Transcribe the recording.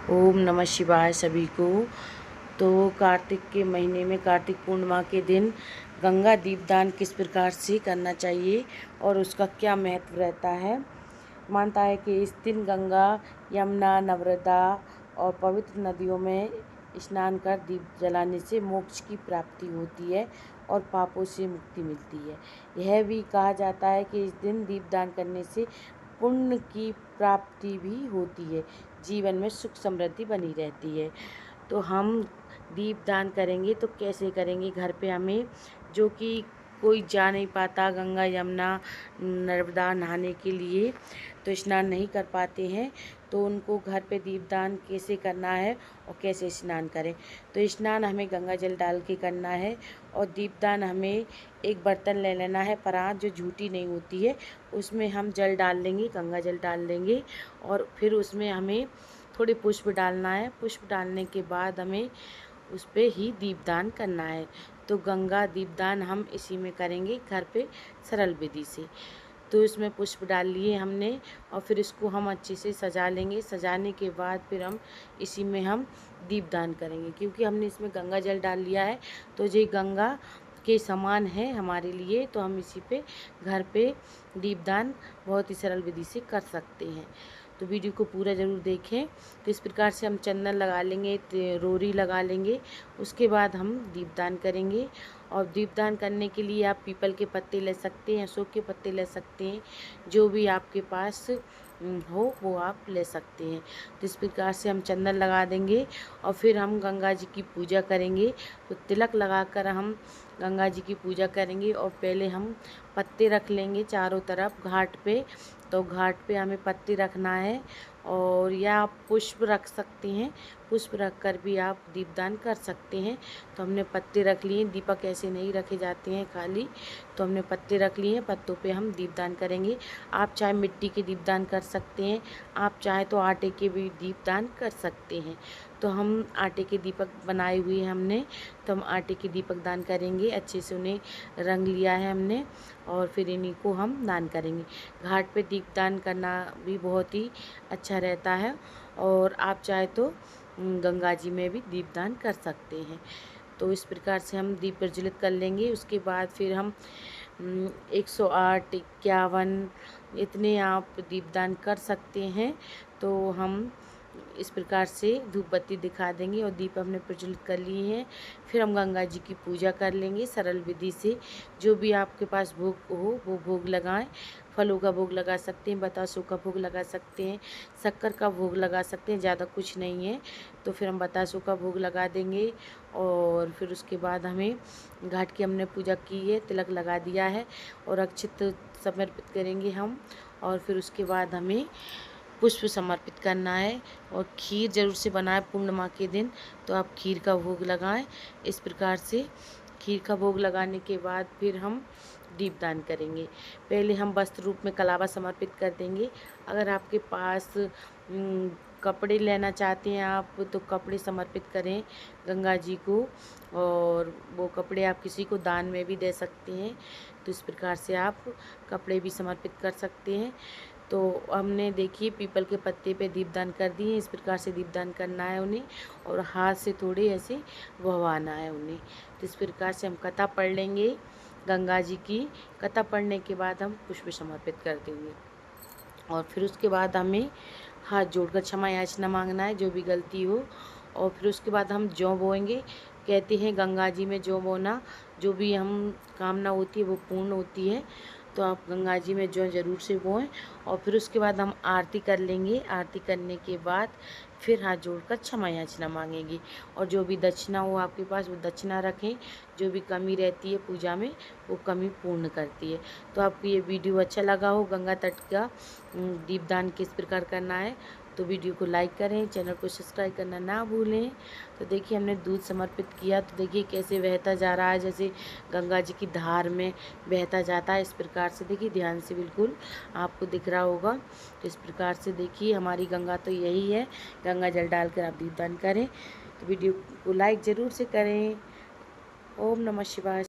ओम नमः शिवाय सभी को। तो कार्तिक के महीने में कार्तिक पूर्णिमा के दिन गंगा दीपदान किस प्रकार से करना चाहिए और उसका क्या महत्व रहता है। मानता है कि इस दिन गंगा, यमुना, नर्मदा और पवित्र नदियों में स्नान कर दीप जलाने से मोक्ष की प्राप्ति होती है और पापों से मुक्ति मिलती है। यह भी कहा जाता है कि इस दिन दीपदान करने से पुण्य की प्राप्ति भी होती है, जीवन में सुख समृद्धि बनी रहती है। तो हम दीपदान करेंगे तो कैसे करेंगे? घर पे हमें, जो कि कोई जा नहीं पाता गंगा, यमुना, नर्मदा नहाने के लिए, तो स्नान नहीं कर पाते हैं, तो उनको घर पे दीपदान कैसे करना है और कैसे स्नान करें। तो स्नान हमें गंगा जल डाल के करना है और दीपदान हमें एक बर्तन ले लेना है, परात जो झूठी नहीं होती है, उसमें हम जल डाल लेंगे, गंगा जल डाल लेंगे और फिर उसमें हमें थोड़े पुष्प डालना है। पुष्प डालने के बाद हमें उस पे ही दीपदान करना है। तो गंगा दीपदान हम इसी में करेंगे घर पे, सरल विधि से। तो इसमें पुष्प डाल लिए हमने और फिर इसको हम अच्छे से सजा लेंगे। सजाने के बाद फिर हम इसी में हम दीपदान करेंगे, क्योंकि हमने इसमें गंगा जल डाल लिया है तो ये गंगा के समान है हमारे लिए। तो हम इसी पे घर पे दीपदान बहुत ही सरल विधि से कर सकते हैं। तो वीडियो को पूरा ज़रूर देखें। तो इस प्रकार से हम चंदन लगा लेंगे, रोरी लगा लेंगे, उसके बाद हम दीपदान करेंगे। और दीपदान करने के लिए आप पीपल के पत्ते ले सकते हैं, अशोक के पत्ते ले सकते हैं, जो भी आपके पास हो वो आप ले सकते हैं। तो इस प्रकार से हम चंदन लगा देंगे और फिर हम गंगा जी की पूजा करेंगे। तो तिलक लगाकर हम गंगा जी की पूजा करेंगे और पहले हम पत्ते रख लेंगे चारों तरफ घाट पे। तो घाट पे हमें पत्ते रखना है और या आप पुष्प रख सकते हैं, पुष्प रख कर भी आप दीपदान कर सकते हैं। तो हमने पत्ते रख लिए, दीपक ऐसे नहीं रखे जाते हैं खाली, तो हमने पत्ते रख लिए हैं, पत्तों पे हम दीपदान करेंगे। आप चाहे मिट्टी के दीपदान कर सकते हैं, आप चाहे तो आटे के भी दीपदान कर सकते हैं। तो हम आटे के दीपक बनाए हुए हैं हमने, तो हम आटे के दीपक दान करेंगे। अच्छे से उन्हें रंग लिया है हमने और फिर इन्हीं को हम दान करेंगे। घाट पे दीपदान करना भी बहुत ही अच्छा रहता है और आप चाहे तो गंगा जी में भी दीपदान कर सकते हैं। तो इस प्रकार से हम दीप प्रज्वलित कर लेंगे। उसके बाद फिर हम 108, 51 इतने आप दीपदान कर सकते हैं। तो हम इस प्रकार से धूप बत्ती दिखा देंगे और दीप हमने प्रज्वलित कर लिए हैं। फिर हम गंगा जी की पूजा कर लेंगे सरल विधि से। जो भी आपके पास भोग हो वो भोग लगाएं। फलों का भोग लगा सकते हैं, बतासों का भोग लगा सकते हैं, शक्कर का भोग लगा सकते हैं, ज़्यादा कुछ नहीं है। तो फिर हम बतासों का भोग लगा देंगे और फिर उसके बाद हमें घाट की हमने पूजा की है, तिलक लगा दिया है और अक्षित समर्पित करेंगे हम। और फिर उसके बाद हमें पुष्प समर्पित करना है और खीर ज़रूर से बनाएं पूर्णिमा के दिन, तो आप खीर का भोग लगाएं। इस प्रकार से खीर का भोग लगाने के बाद फिर हम दीपदान करेंगे। पहले हम वस्त्र रूप में कलावा समर्पित कर देंगे। अगर आपके पास कपड़े लेना चाहते हैं आप, तो कपड़े समर्पित करें गंगा जी को और वो कपड़े आप किसी को दान में भी दे सकते हैं। तो इस प्रकार से आप कपड़े भी समर्पित कर सकते हैं। तो हमने देखिए पीपल के पत्ते पे दीपदान कर दिए। इस प्रकार से दीपदान करना है उन्हें और हाथ से थोड़े ऐसे बहवाना है उन्हें। तो इस प्रकार से हम कथा पढ़ लेंगे गंगा जी की। कथा पढ़ने के बाद हम पुष्प समर्पित कर देंगे और फिर उसके बाद हमें हाथ जोड़कर क्षमा याचना मांगना है जो भी गलती हो। और फिर उसके बाद हम जौ बोएंगे। कहते हैं गंगा जी में जौ बोना, जो भी हम कामना होती है वो पूर्ण होती है। तो आप गंगा जी में जौ ज़रूर से बोएं और फिर उसके बाद हम आरती कर लेंगे। आरती करने के बाद फिर हाथ जोड़कर क्षमा याचना मांगेंगे और जो भी दक्षिणा हो आपके पास वो दक्षिणा रखें। जो भी कमी रहती है पूजा में वो कमी पूर्ण करती है। तो आपको ये वीडियो अच्छा लगा हो गंगा तट का दीपदान किस प्रकार करना है, तो वीडियो को लाइक करें, चैनल को सब्सक्राइब करना ना भूलें। तो देखिए हमने दूध समर्पित किया, तो देखिए कैसे बहता जा रहा है, जैसे गंगा जी की धार में बहता जाता है। इस प्रकार से देखिए, ध्यान से बिल्कुल आपको दिख रहा होगा। तो इस प्रकार से देखिए हमारी गंगा तो यही है। गंगा जल डालकर आप दीपदान करें। तो वीडियो को लाइक ज़रूर से करें। ओम नमः शिवाय।